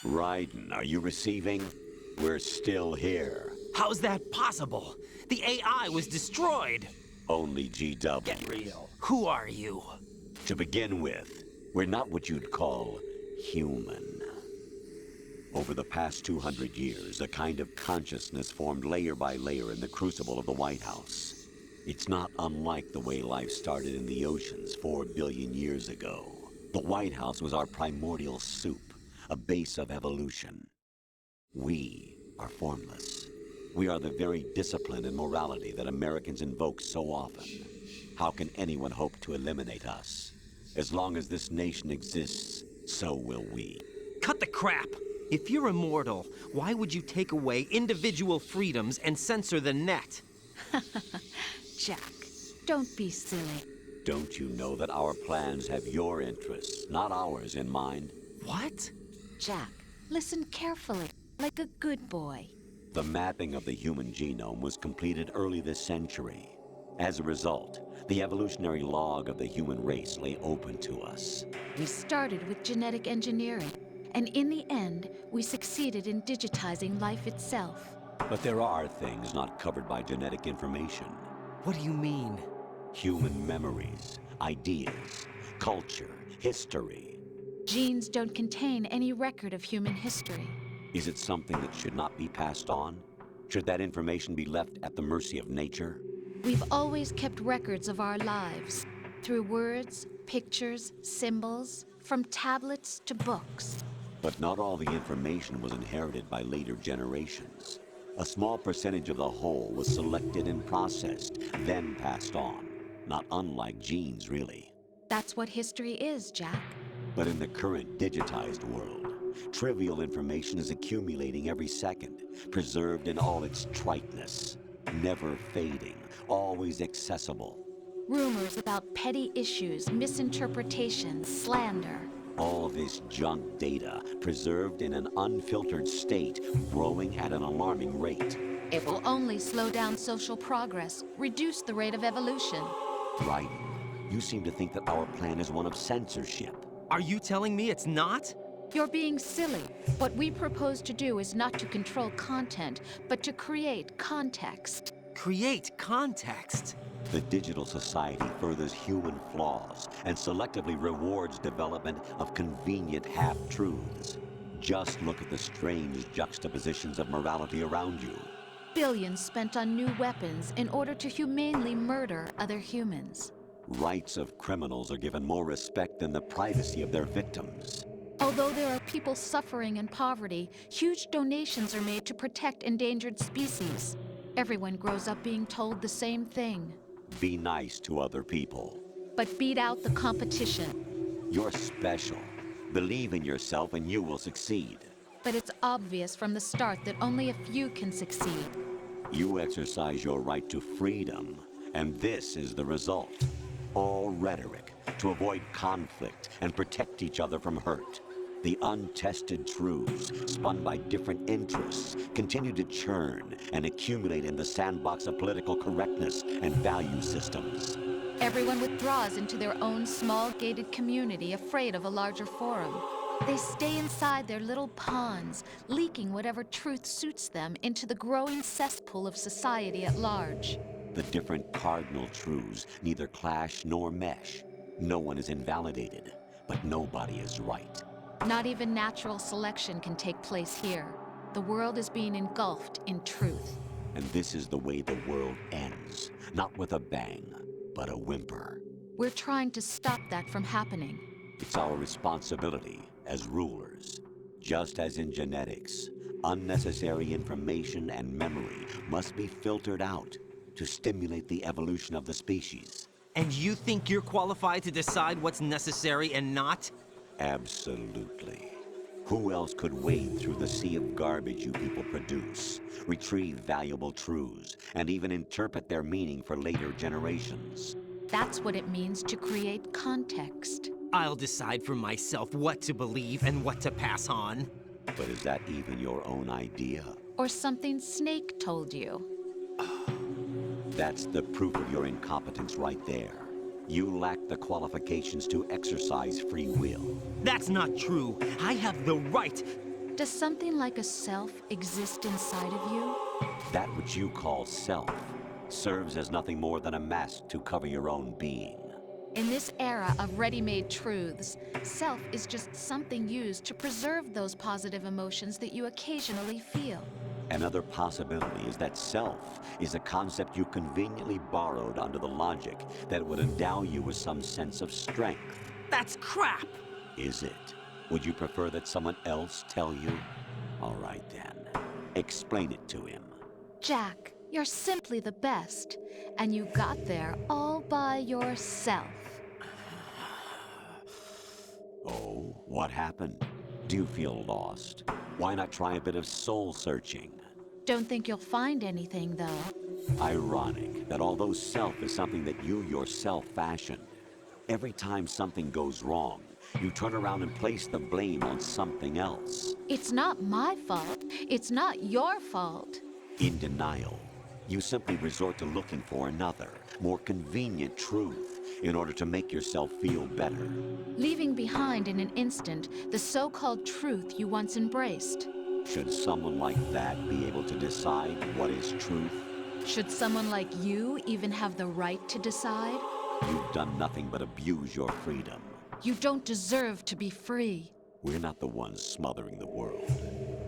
Raiden, are you receiving? We're still here. How's that possible? The AI was destroyed. Only GW. Get real. Who are you? To begin with, we're not what you'd call human. Over the past 200 years, a kind of consciousness formed layer by layer in the crucible of the White House. It's not unlike the way life started in the oceans 4 billion years ago. The White House was our primordial soup, a base of evolution. We are formless. We are the very discipline and morality that Americans invoke so often. How can anyone hope to eliminate us? As long as this nation exists, so will we. Cut the crap! If you're immortal, why would you take away individual freedoms and censor the net? Jack, don't be silly. Don't you know that our plans have your interests, not ours, in mind? What? Jack, listen carefully, like a good boy. The mapping of the human genome was completed early this century. As a result, the evolutionary log of the human race lay open to us. We started with genetic engineering, and in the end, we succeeded in digitizing life itself. But there are things not covered by genetic information. What do you mean? Human memories, ideas, culture, history. Genes don't contain any record of human history. Is it something that should not be passed on? Should that information be left at the mercy of nature? We've always kept records of our lives, through words, pictures, symbols, from tablets to books. But not all the information was inherited by later generations. A small percentage of the whole was selected and processed, then passed on. Not unlike genes, really. That's what history is, Jack. But in the current digitized world, trivial information is accumulating every second, preserved in all its triteness, never fading, always accessible. Rumors about petty issues, misinterpretations, slander. All this junk data, preserved in an unfiltered state, growing at an alarming rate. It will only slow down social progress, reduce the rate of evolution. Raiden, you seem to think that our plan is one of censorship. Are you telling me it's not? You're being silly. What we propose to do is not to control content, but to create context. Create context? The digital society furthers human flaws and selectively rewards development of convenient half-truths. Just look at the strange juxtapositions of morality around you. Billions spent on new weapons in order to humanely murder other humans. Rights of criminals are given more respect than the privacy of their victims. Although there are people suffering in poverty, huge donations are made to protect endangered species. Everyone grows up being told the same thing. Be nice to other people. But beat out the competition. You're special. Believe in yourself and you will succeed. But it's obvious from the start that only a few can succeed. You exercise your right to freedom, and this is the result. All rhetoric to avoid conflict and protect each other from hurt. The untested truths, spun by different interests, continue to churn and accumulate in the sandbox of political correctness and value systems. Everyone withdraws into their own small gated community, afraid of a larger forum. They stay inside their little ponds, leaking whatever truth suits them into the growing cesspool of society at large. The different cardinal truths neither clash nor mesh. No one is invalidated, but nobody is right. Not even natural selection can take place here. The world is being engulfed in truth. And this is the way the world ends. Not with a bang, but a whimper. We're trying to stop that from happening. It's our responsibility as rulers. Just as in genetics, unnecessary information and memory must be filtered out to stimulate the evolution of the species. And you think you're qualified to decide what's necessary and not? Absolutely. Who else could wade through the sea of garbage you people produce, retrieve valuable truths, and even interpret their meaning for later generations? That's what it means to create context. I'll decide for myself what to believe and what to pass on. But is that even your own idea? Or something Snake told you? That's the proof of your incompetence right there. You lack the qualifications to exercise free will. That's not true. I have the right. Does something like a self exist inside of you? That which you call self serves as nothing more than a mask to cover your own being. In this era of ready-made truths, self is just something used to preserve those positive emotions that you occasionally feel. Another possibility is that self is a concept you conveniently borrowed under the logic that it would endow you with some sense of strength. That's crap! Is it? Would you prefer that someone else tell you? All right then. Explain it to him. Jack, you're simply the best, and you got there all by yourself. Oh, what happened? Do you feel lost? Why not try a bit of soul searching? Don't think you'll find anything, though. Ironic that although self is something that you yourself fashioned, every time something goes wrong, you turn around and place the blame on something else. It's not my fault. It's not your fault. In denial, you simply resort to looking for another, more convenient truth in order to make yourself feel better. Leaving behind in an instant the so-called truth you once embraced. Should someone like that be able to decide what is truth? Should someone like you even have the right to decide? You've done nothing but abuse your freedom. You don't deserve to be free. We're not the ones smothering the world.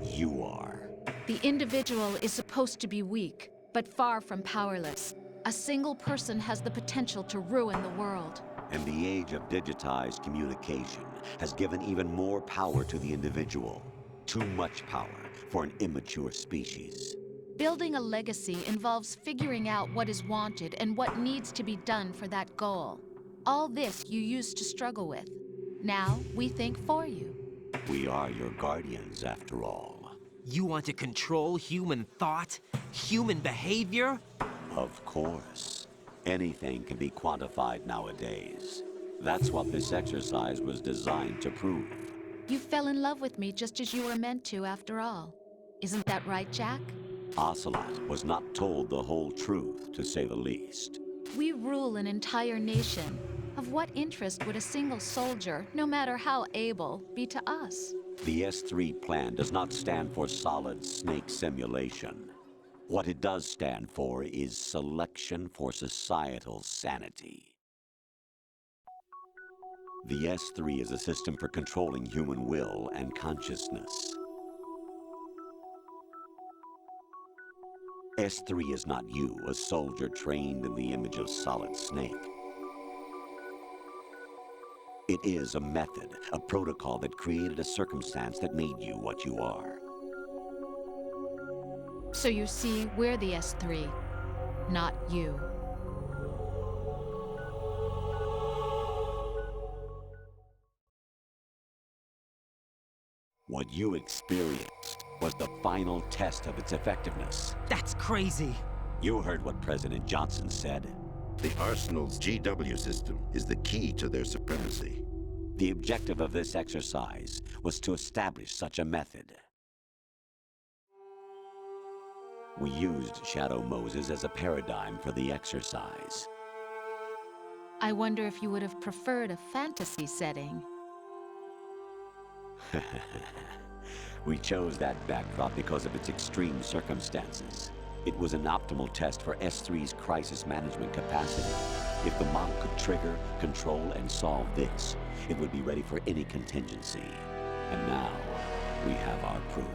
You are. The individual is supposed to be weak, but far from powerless. A single person has the potential to ruin the world. And the age of digitized communication has given even more power to the individual. Too much power for an immature species. Building a legacy involves figuring out what is wanted and what needs to be done for that goal. All this you used to struggle with. Now we think for you. We are your guardians, after all. You want to control human thought? Human behavior? Of course. Anything can be quantified nowadays. That's what this exercise was designed to prove. You fell in love with me just as you were meant to, after all. Isn't that right, Jack? Ocelot was not told the whole truth, to say the least. We rule an entire nation. Of what interest would a single soldier, no matter how able, be to us? The S3 plan does not stand for solid snake simulation. What it does stand for is selection for societal sanity. The S3 is a system for controlling human will and consciousness. S3 is not you, a soldier trained in the image of Solid Snake. It is a method, a protocol that created a circumstance that made you what you are. So you see, we're the S3, not you. What you experienced was the final test of its effectiveness. That's crazy. You heard what President Johnson said. The Arsenal's GW system is the key to their supremacy. The objective of this exercise was to establish such a method. We used Shadow Moses as a paradigm for the exercise. I wonder if you would have preferred a fantasy setting. We chose that backdrop because of its extreme circumstances. It was an optimal test for S3's crisis management capacity. If the model could trigger, control, and solve this, it would be ready for any contingency. And now, we have our proof.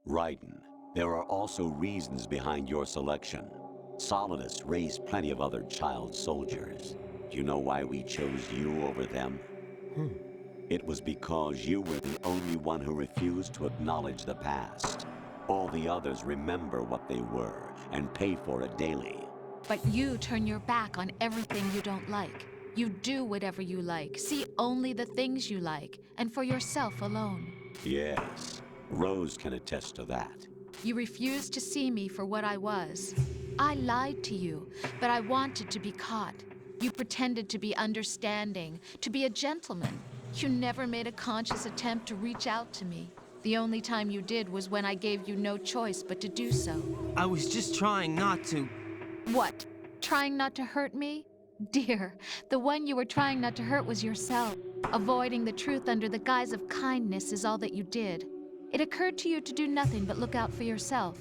Raiden, there are also reasons behind your selection. Solidus raised plenty of other child soldiers. Do you know why we chose you over them? It was because you were the only one who refused to acknowledge the past. All the others remember what they were and pay for it daily. But you turn your back on everything you don't like. You do whatever you like, see only the things you like, and for yourself alone. Yes, Rose can attest to that. You refused to see me for what I was. I lied to you, but I wanted to be caught. You pretended to be understanding, to be a gentleman. You never made a conscious attempt to reach out to me. The only time you did was when I gave you no choice but to do so. I was just trying not to... What? Trying not to hurt me? Dear, the one you were trying not to hurt was yourself. Avoiding the truth under the guise of kindness is all that you did. It occurred to you to do nothing but look out for yourself.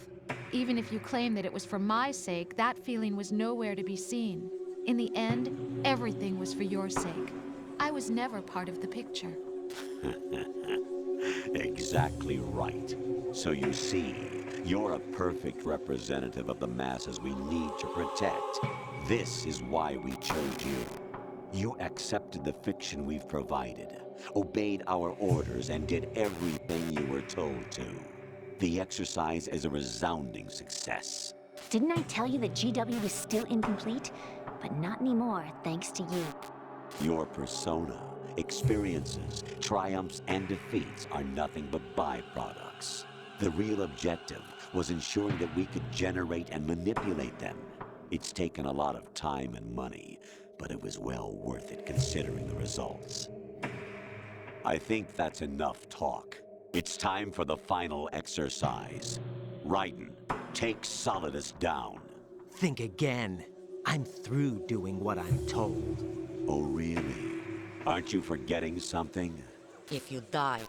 Even if you claim that it was for my sake, that feeling was nowhere to be seen. In the end, everything was for your sake. I was never part of the picture. Exactly right. So you see, you're a perfect representative of the masses we need to protect. This is why we chose you. You accepted the fiction we've provided, obeyed our orders, and did everything you were told to. The exercise is a resounding success. Didn't I tell you that GW was still incomplete? But not anymore, thanks to you. Your persona, experiences, triumphs, and defeats are nothing but byproducts. The real objective was ensuring that we could generate and manipulate them. It's taken a lot of time and money, but it was well worth it considering the results. I think that's enough talk. It's time for the final exercise. Raiden, take Solidus down. Think again. I'm through doing what I'm told. Oh, really? Aren't you forgetting something? If you die,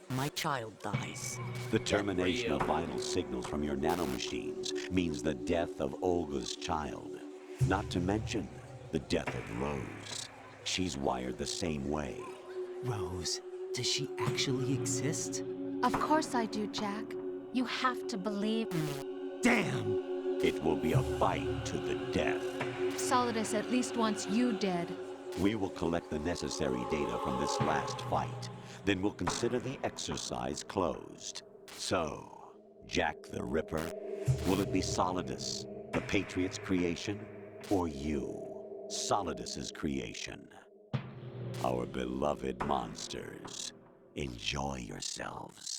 my child dies. The termination of vital signals from your nanomachines means the death of Olga's child. Not to mention the death of Rose. She's wired the same way. Rose, does she actually exist? Of course I do, Jack. You have to believe me. Damn! It will be a fight to the death. Solidus at least wants you dead. We will collect the necessary data from this last fight. Then we'll consider the exercise closed. So, Jack the Ripper, will it be Solidus, the Patriot's creation, or you, Solidus's creation? Our beloved monsters, enjoy yourselves.